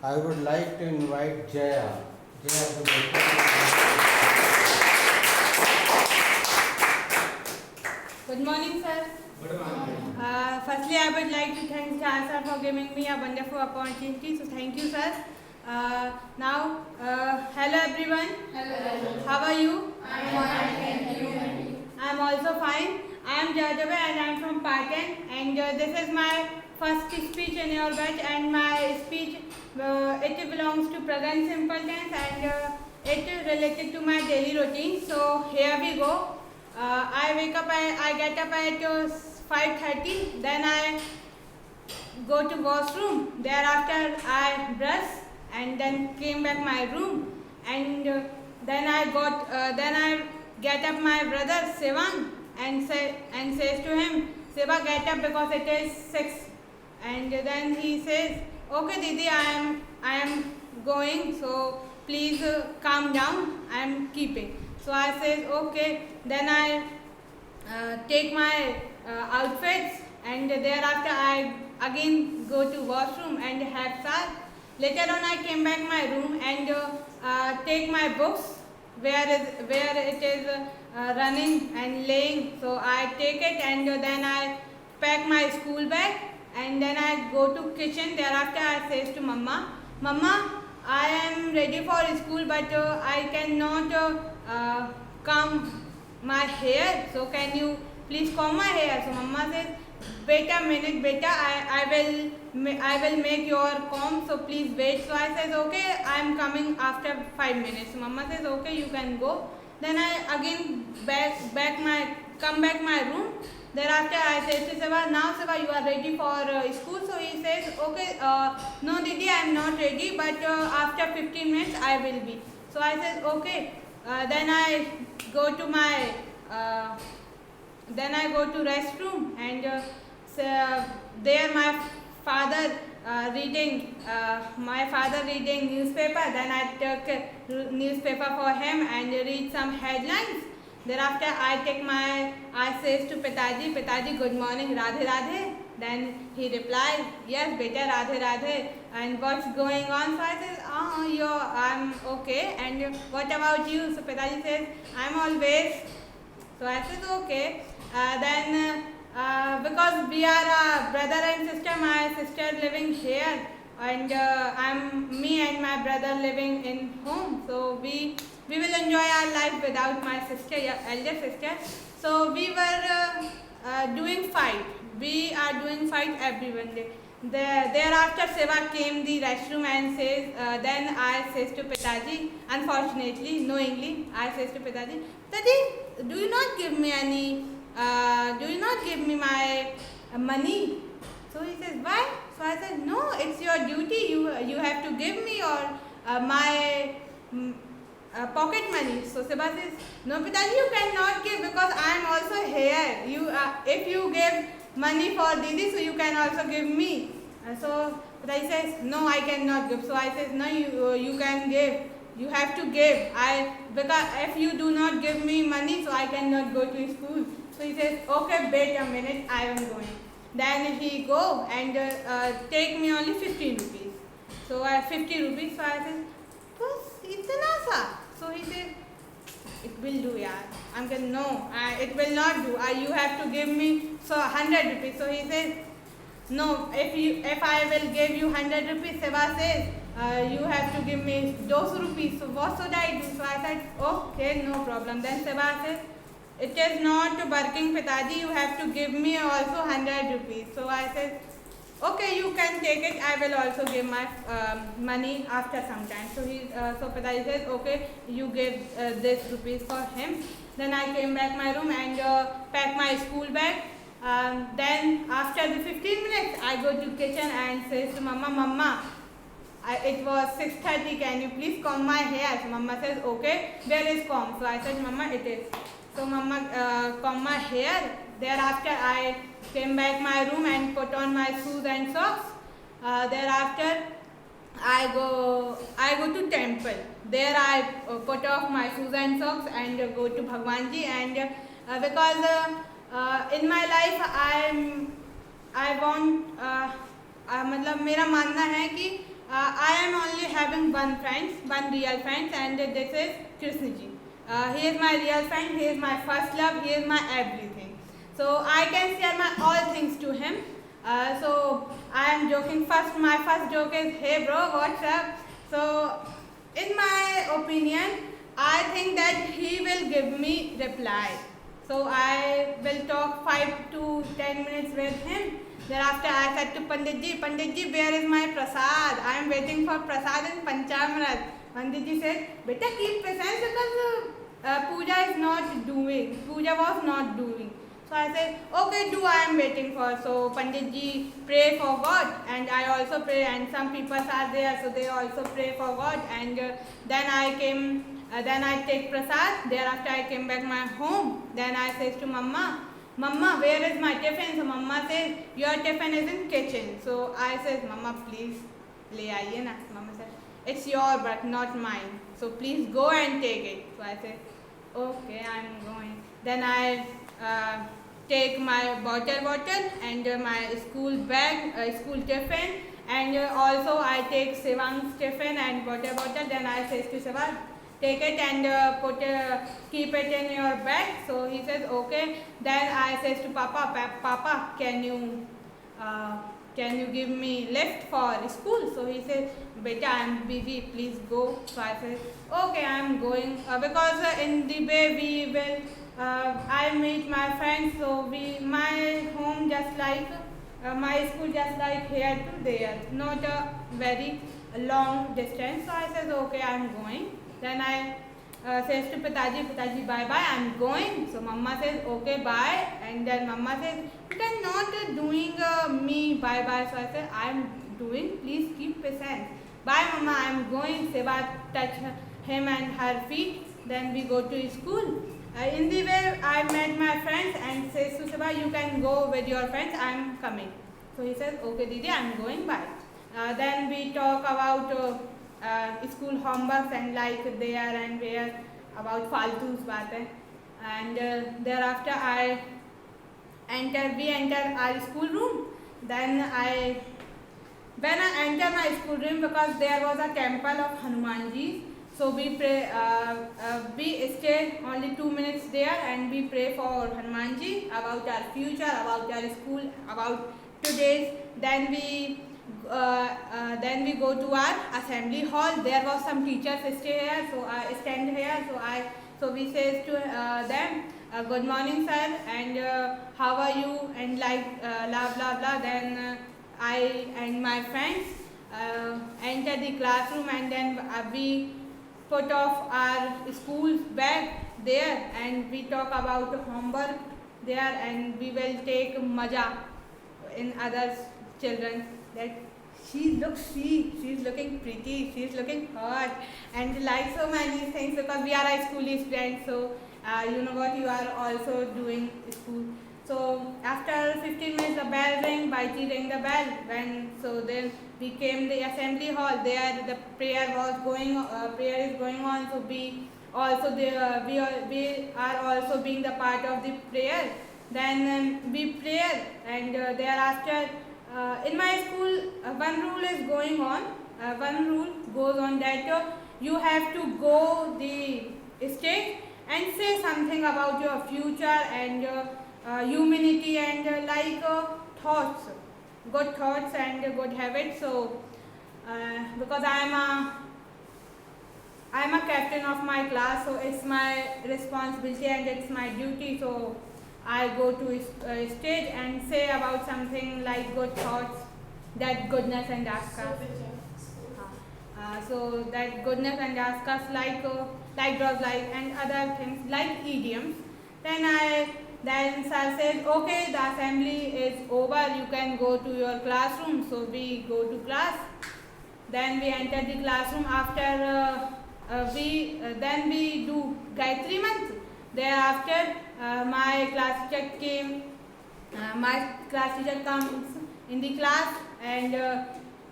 I would like to invite Jaya. Jaya to the Good morning, sir. Good morning. Firstly, I would like to thank Chan sir for giving me a wonderful opportunity. So, thank you, sir. Hello everyone. Hello. How are you? I am fine, thank you. I am also fine. I am Jadava and I am from Patan. And this is my first speech in your batch. And my speech it belongs to present simple tense and it is related to my daily routine. So here we go. I wake up. I get up at 5:30. Then I go to washroom. Thereafter I brush and then came back my room and then I get up my brother Sevang and says to him, Seva, get up because it is 6. And then he says, okay Didi, I am going, so please calm down, I am keeping. So I says okay. Then I take my outfits and thereafter I again go to washroom and have shower. Later on I came back my room and take my books where it is running and laying. So I take it and then I pack my school bag and then I go to kitchen. Thereafter I says to Mama, Mama, I am ready for school but I cannot comb my hair. So can you please comb my hair? So Mama says, Beta minute, beta, I will make your comb, so please wait. So I says okay, I am coming after 5 minutes. So Mama says okay, you can go. Then I again come back my room. Thereafter I says to Seva, now Seva, you are ready for school. So he says okay, no Didi, I am not ready, but after 15 minutes I will be. So I says okay. Then I go to my restroom and there my father reading newspaper. Then I took newspaper for him and read some headlines. Thereafter I says to Pitaji, good morning, Radhe Radhe. Then he replies, yes beta, Radhe Radhe. And what's going on? So I says, I'm okay. And what about you? So Pitaji says, I'm always. So I said okay. Because we are a brother and sister, my sister living here and me and my brother living in home. So we will enjoy our life without my sister, elder sister. So we were doing fight. We are doing fight every one day. Thereafter Seva came the restroom and says, then I says to Pitaji, unfortunately, knowingly, I says to Pitaji, Pitaji, do you not give me my money? So he says, why? So I said, no, it's your duty. You have to give me your my pocket money. So Seva says, no Pitaji, you cannot give because I am also here. If you give money for Didi, so you can also give me. So Pitaji says, no, I cannot give. So I says, no, you can give. You have to give. Because if you do not give me money, so I cannot go to school. So he says, okay, wait a minute, I am going. Then he go and take me only 15 rupees. So I 50 rupees. So I said, itna sa. So he said, it will do, yaar. I'm saying, no, it will not do. You have to give me 100 rupees. So he says, no, if I will give you 100 rupees, Seva says, you have to give me 200 rupees. So what should I do? So I said, okay, no problem. Then Seva says, it is not working, Pitaji, you have to give me also 100 rupees. So I said, okay, you can take it, I will also give my money after some time. So Pitaji says, okay, you give this rupees for him. Then I came back my room and packed my school bag. Then after the 15 minutes, I go to kitchen and says to Mama, it was 6:30, can you please comb my hair? So Mama says, okay, where is comb? So I said, Mama, it is. So Mama comb my hair. Thereafter I came back my room and put on my shoes and socks. Thereafter I go to temple. There I put off my shoes and socks and go to Bhagwanji. And because in my life I want मतलब मेरा मानना है कि I am only having one real friend, and this is Krishnaji. He is my real friend. He is my first love. He is my everything. So I can share my all things to him. So I am joking. My first joke is, "Hey bro, what's up?" So in my opinion, I think that he will give me reply. So I will talk 5 to 10 minutes with him. Thereafter I said to Pandit ji, where is my prasad? I am waiting for prasad in Panchamrat. Pandit ji said, beta keep presence because puja was not doing. So I said, okay, I am waiting for. So Pandit ji pray for God, and I also pray, and some people are there, so they also pray for God. And then I take prasad. Thereafter I came back my home. Then I says to Mama, where is my tiffin? So Mama says, your tiffin is in kitchen. So I says, Mama, please le aiye na. Mama said, it's your but not mine. So please go and take it. So I said, okay, I'm going. Then I take my bottle and my school bag, school tiffin, and also I take Sivang's tiffin and bottle. Then I says to Sivang, take it and keep it in your bag. So he says, okay. Then I says to Papa, can you give me lift for school? So he says, beta, I am busy, please go. So I said, okay, I am going because in the way we will I meet my friends. So my home just like my school just like here to there, not a very long distance. So I says, okay, I am going. Then I says to Pitaji, bye bye, I am going. So Mama says, okay, bye. And then Mama says, but I am not doing me bye bye. So I said, I am doing, please keep patience. Bye Mama, I am going. Seva touch him and her feet. Then we go to school. In the way I met my friends and says to Seva, you can go with your friends, I am coming. So he says, okay Didi, I am going, bye. Then we talk about school homeworks and like there and where, about faltus baatein. And thereafter we enter our school room. Then when I enter my school room, because there was a temple of Hanumanji, so we pray. We stayed only 2 minutes there, and we pray for Hanumanji about our future, about our school, about today's. Then we go to our assembly hall. There was some teachers stay here, so I stand here. So we says to them, good morning sir, and how are you, and like blah blah blah. Then I and my friends enter the classroom, and then we put off our school bag there, and we talk about homework there, and we will take maja in other children that she's looking pretty, she's looking hot, and like so many things, because we are a school friends. So you know what, you are also doing school. So after 15 minutes the bell rang, Baiji rang the bell. Then we came the assembly hall. There the prayer is going on. So we are also being the part of the prayer. Then we pray, and thereafter in my school one rule is going on. One rule goes on that you have to go the stage and say something about your future and humanity and like thoughts, good thoughts and good habits. So because I am a captain of my class, so it's my responsibility and it's my duty. So I go to stage and say about something like good thoughts, that goodness and ask us. So that goodness and ask us like drugs, like and other things like idioms. Then sir says, okay, the assembly is over, you can go to your classroom. So we go to class. Then we enter the classroom. After then we do Gayatri Mantra. Thereafter my class teacher came. My class teacher comes in the class, and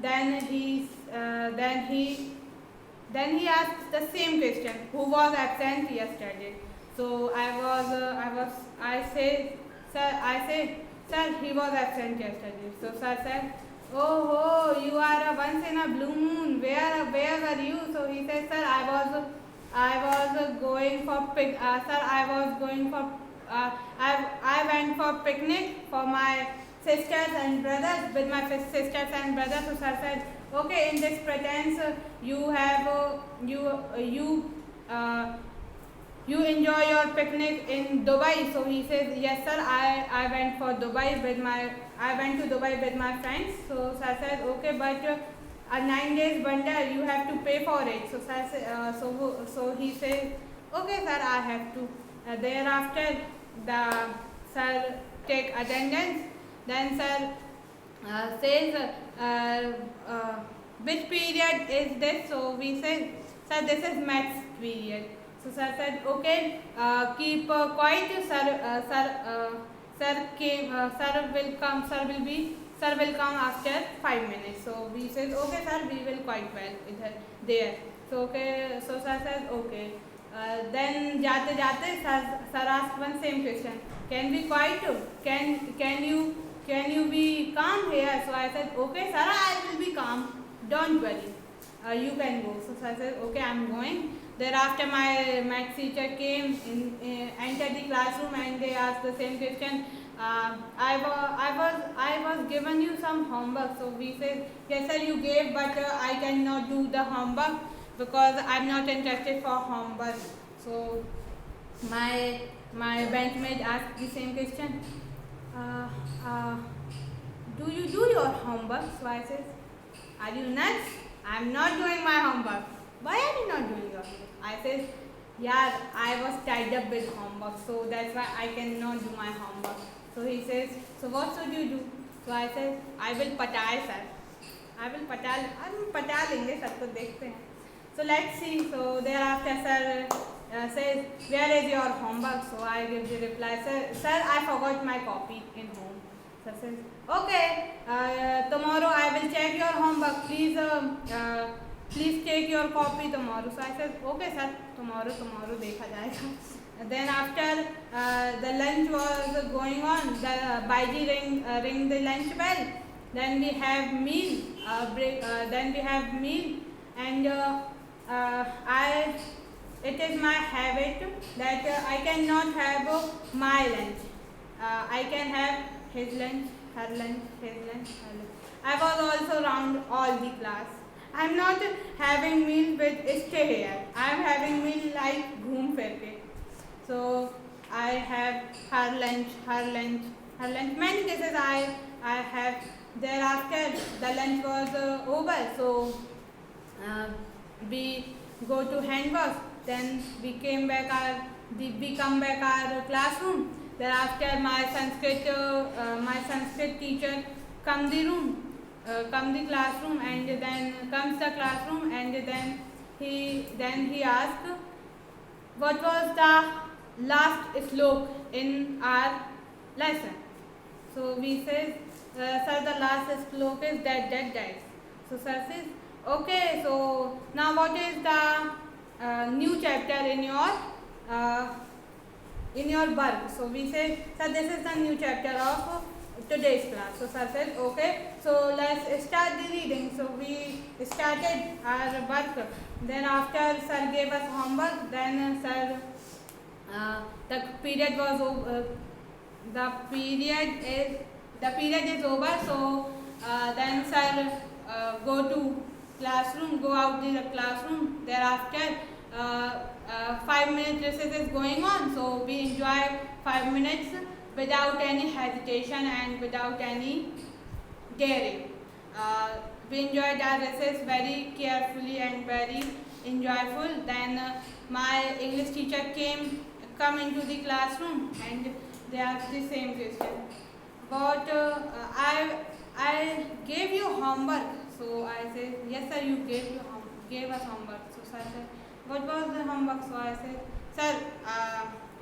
then he asks the same question: who was absent yesterday? So I say, sir, he was absent yesterday. So sir said, Oh, you are a once in a blue moon. Where were you? So he said, sir, I was going for sir, I was going for I went for picnic for my sisters and brothers with my sisters and brothers. So sir said, okay, in this pretense you have you enjoy your picnic in Dubai. So he says, yes sir, I went for Dubai with my I went to Dubai with my friends. So sir says, okay, but a 9 days wonder you have to pay for it. So sir so he says, okay sir, I have to. Thereafter the sir take attendance. Then sir says which period is this? So we say, sir, this is maths period. So sir said, okay, keep quiet. Sir will come after 5 minutes. So we said, okay sir, we will quite well there. So okay, so sir says, okay. Then jate sir asked one same question. Can we quiet? Can you be calm here? So I said, okay sir, I will be calm. Don't worry. You can go. So I said, okay, I'm going. Thereafter my maths teacher came entered the classroom and they asked the same question. I was given you some homework. So we said, yes sir, you gave, but I cannot do the homework because I'm not interested for homework. So my benchmate asked the same question. Do you do your homework? So I said, are you nuts? I'm not doing my homework. Why are you not doing your homework? I said, yeah, I was tied up with homework, so that's why I cannot do my homework. So he says, so what should you do? So I said, I will patal sir. I'm pataling sir, to dekhte hain. So let's see. So thereafter sir says, where is your homework? So I give the reply, sir, I forgot my copy in home. Sir says, okay, tomorrow I will check your homework. Please take your copy tomorrow. So I said, okay sir, tomorrow dekha jayega. Then after the lunch was going on, the Baiji ring the lunch bell. Then we have meal break. Then we have meal, and it is my habit that I cannot have my lunch. I can have his lunch, her lunch, his lunch, her lunch. I was also around all the class. I'm not having meal with stay here. I'm having meal like ghoom fir ke. So I have her lunch. Many cases I have. Thereafter the lunch was over. So we go to hand wash. Then we come back our classroom. Thereafter my Sanskrit teacher come the classroom, and then comes the classroom, and then he asked, what was the last slok in our lesson? So we says, sir, the last slok is that dies. So sir says, okay, so now what is the new chapter in your work? So we say, sir, this is the new chapter of today's class. So sir said, okay, so let's start the reading. So we started our work. Then after sir gave us homework, then sir the period was over. The period is over. So then sir go out the classroom. Thereafter 5 minute recess is going on. So we enjoy 5 minutes without any hesitation and without any daring. We enjoyed our recess very carefully and very enjoyable. Then my English teacher come into the classroom and they asked the same question. But I gave you homework. So I said, yes sir, you gave us homework. So sir said, what was the homework? So I said, sir,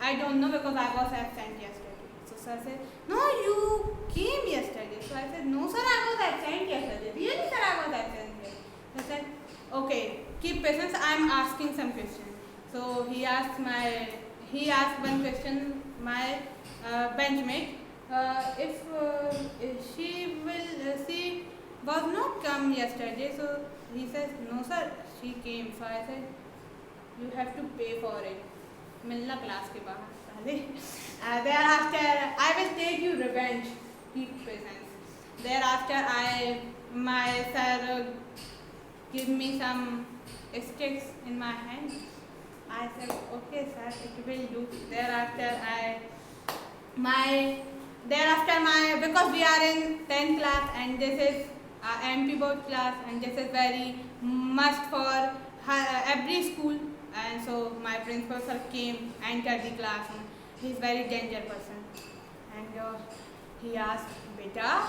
I don't know because I was absent yesterday. So sir said, no, you came yesterday. So I said, no sir, I was absent yesterday. Really sir, I was absent yesterday. So I said, okay, keep patience, I am asking some questions. So he asked one question, my benchmate, if she was not come yesterday. So he says, no sir, she came. So I said, you have to pay for it. मिलना class के बाहर पहले. Thereafter I will take you revenge. Keep patience. Thereafter my sir give me some sticks in my hand. I said, okay sir, it will do. Because we are in 10th class and this is MP board class and this is very must for every school, and so my principal sir came, entered the class, and he is very danger person, and he asked, beta,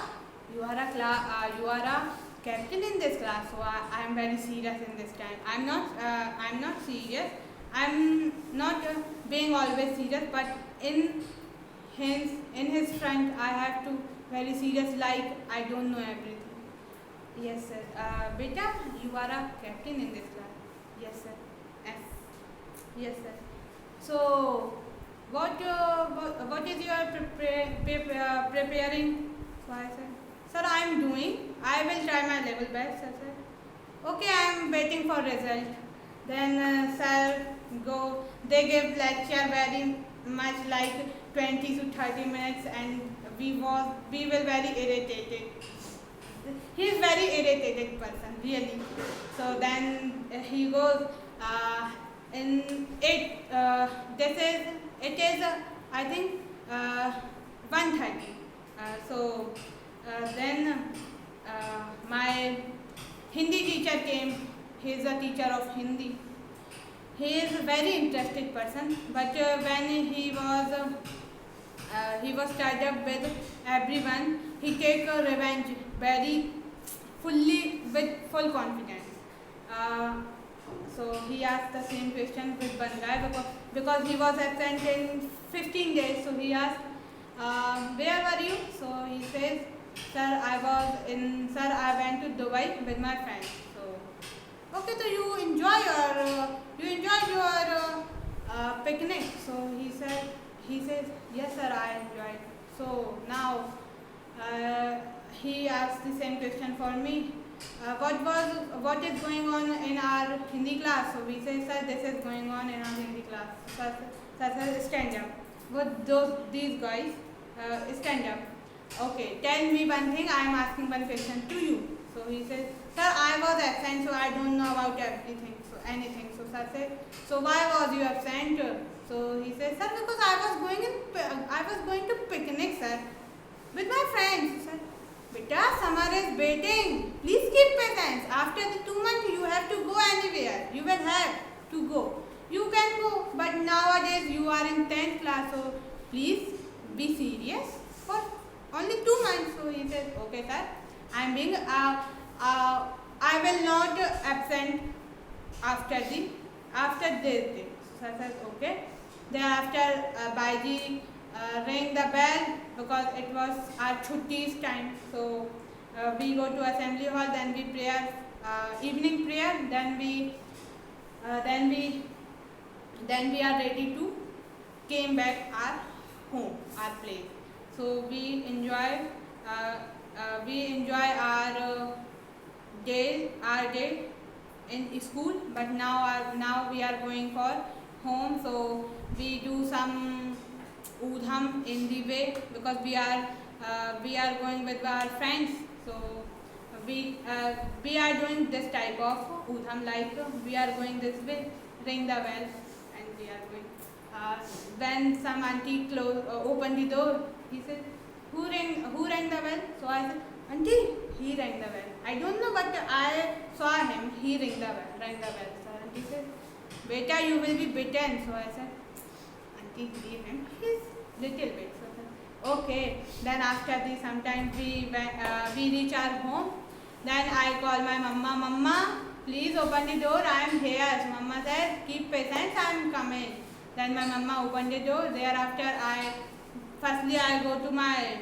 you are a captain in this class, so I am very serious in this time. I'm not serious. I'm not being always serious, but in his front I have to very serious, like I don't know everything. Yes sir. Beta, you are a captain in this class. Yes sir. Yes sir. So what is your preparing? So I said, sir, I am doing. I will try my level best. Sir said, okay, I am waiting for result. Then sir go. They give lecture very much, like 20 to 30 minutes, and we were very irritated. He is very irritated person, really. So then he goes it is I think 1:30. Then my Hindi teacher came. He is a teacher of Hindi. He is a very interested person, but when he was tied up with everyone, he take a revenge very fully, with full confidence. So he asked the same question with one guy, because he was absent in 15 days. So he asked, where were you? So he says, sir, I went to Dubai with my friends. So okay, so you enjoyed your picnic. So he says, yes sir, I enjoyed. So now he asked the same question for me. What is going on in our Hindi class? So we say, sir, this is going on in our Hindi class. Sir says, stand up. These guys stand up. Okay, tell me one thing. I am asking one question to you. So he says, sir, I was absent, so I don't know about anything. So sir said, so why was you absent? So he says, sir, because I was going to picnic, sir, with my friends. Sir, beta, summer is waiting. Please keep patience. After the 2 months, you have to go anywhere. You will have to go. You can go, but nowadays you are in 10th class, so please be serious for only 2 months. So he says, okay, sir, I will not absent after this day. So I said, okay. Thereafter, Baiji rang the bell because it was our chutti's time. So we go to assembly hall, then we prayer, evening prayer, then we are ready to came back our home, our place. So we enjoy our day in school, but now we are going for home. So we do some udham in the way, because we are going with our friends. So we are doing this type of udham, like we are going this way, ring the bell, and we are going. When some auntie opened the door, he said, who rang the bell? So I said, auntie, he rang the bell. I don't know, but I saw him. He rang the bell. So auntie said, beta, you will be bitten. So I said, auntie, leave him. He's little bit. So I said, okay. Then after this, sometimes we reach our home. Then I call my mama, please open the door. I am here. So mama says, keep patience. I am coming. Then my mama opened the door. Thereafter, firstly I go to my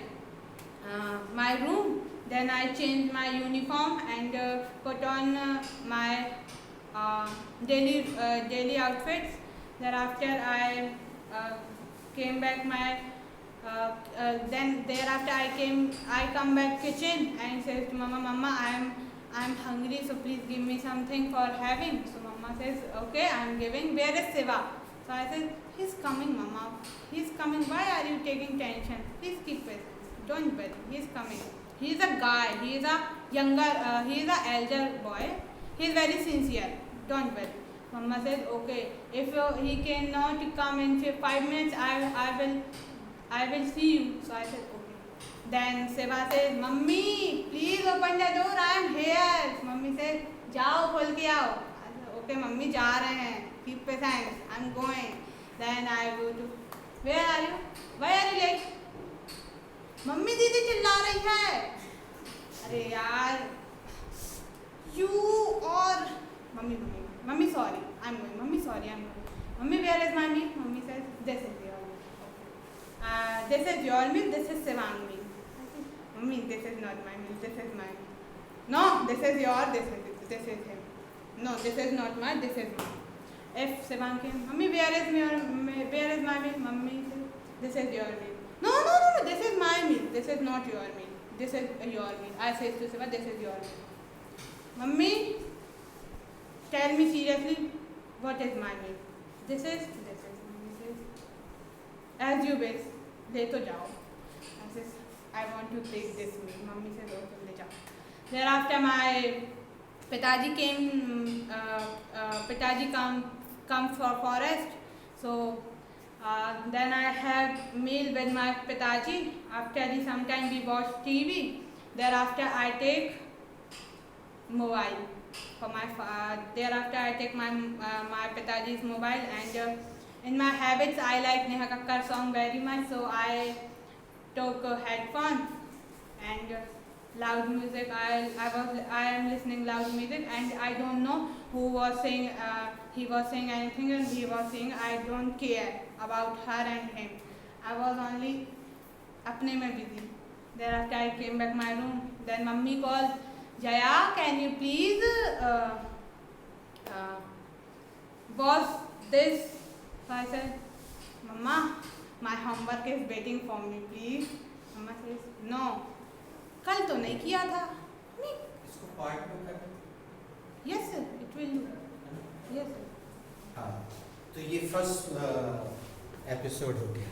room. Then I change my uniform and put on my daily outfits. Thereafter I came back my Then thereafter I come back kitchen and says to Mama, I'm hungry, so please give me something for having. So Mama says, okay, I'm giving. Where is Siva? So I said, he's coming, Mama. He's coming. Why are you taking tension? Please keep it. Don't worry. He's coming. He's a guy. He is a elder boy. He's very sincere. Don't worry. Mama said, okay. If he cannot come in 5 minutes, I will see you. So I said, okay. Then Siva says, Mummy, please open the door. I am here. Mummy says, जाओ खोल के आओ. I said, okay, Mummy, जा रहे हैं. Keep patience. I'm going. Then I go to, where are you? Why are you late? Mummy दीदी चिल्ला रही है. अरे यार, you और mummy sorry, I'm going. Mummy sorry, I'm going. Mummy, where is my meal? Mummy says, this is your meal. Okay. This is your meal. This is Sivang meal. I said, Mummy, this is not my meal. This is my meal. No, this is your. This is him. No, this is not mine. This is mine. If Sivang came, Mummy, where is my meal? Mummy says, this is your meal. No, this is my meal. This is not your meal. This is your meal. I say to Siva, this is your meal. Mummy, tell me seriously, what is my meal? This is. Mummy says, as you wish, ले तो जाओ. I says, I want to take this meal. Mummy says, okay, ले जाओ. Thereafter, my Pitaji come for forest. So then I have meal with my Pitaji. After some time we watch TV. Thereafter I take mobile for my thereafter I take my Pitaji's mobile, and in my habits I like Neha Kakkar song very much, so I took a headphone and loud music. I am listening loud music, and I don't know who was saying he was saying anything, and he was saying I don't care about her and him. I was only apne mein busy. Thereafter I came back my room. Then mummy called, Jaya, can you please wash this? So I said, Mama, my homework is waiting for me, please. Mama says, no, कल तो नहीं किया था. नहीं. इसको part में कर. Yes sir, it will do. Yes sir. हाँ, तो ये फर्स्ट एपिसोड हो गया.